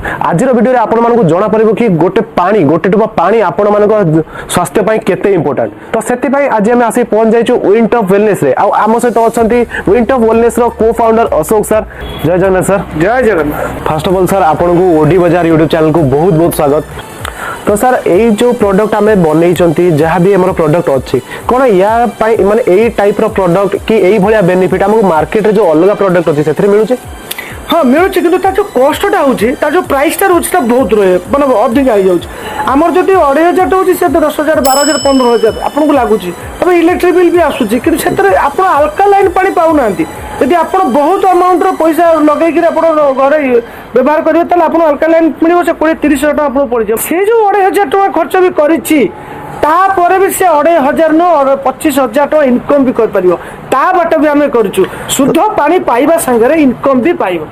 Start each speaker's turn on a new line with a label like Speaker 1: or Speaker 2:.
Speaker 1: आज भिडियो आपण मानक जना पड़ो कि गोटे पानी गोटे टोपा पानी आपण मान स्वास्थ्य केते इंपोर्टेंट तो से आज आम आसी पहुंच जाइए विंट ऑफ वेलनेस रे आम सहित अच्छा विंट ऑफ वेलनेस रो को फाउंडर अशोक सर। जय जगन्नाथ सर।
Speaker 2: जय Jagannath.
Speaker 1: First of all sir आपन को ओडी बाजार यूट्यूब चैनल को बहुत बहुत स्वागत। तो सर यही जो प्रोडक्ट आम बनई जहाँ भी आम प्रोडक्ट अच्छी कौन या माने यही टाइप रो प्रोडक्ट कि यही भाया बेनिफिट आमको मार्केट रे जो अलग प्रोडक्ट अच्छी से मिलूँ?
Speaker 2: हाँ मिलूँ कि जो कस्टा होची जो प्राइसटा रोचे बहुत रहे मतलब अधिक आई जाऊँ आमर जब 2500 होची से 10,000 12,000 15,000 आपन को लगुच तब इलेक्ट्रिक बिल भी आसूची कि आप अल्कालाइन पानी पाऊना यदि आप बहुत अमाउंट पैसा लगे घरे व्यवहार करेंगे तो आप अल्कालाइन मिले से 20-30 टका आपको पड़ जाए से जो 2,500 टका खर्च भी करी तापर भी से 2,500 न 25,000 टका इनकम भी कर ता बाट भी आम करूँ शुद्ध पानी पाइबा संगे इनकम भी पाइब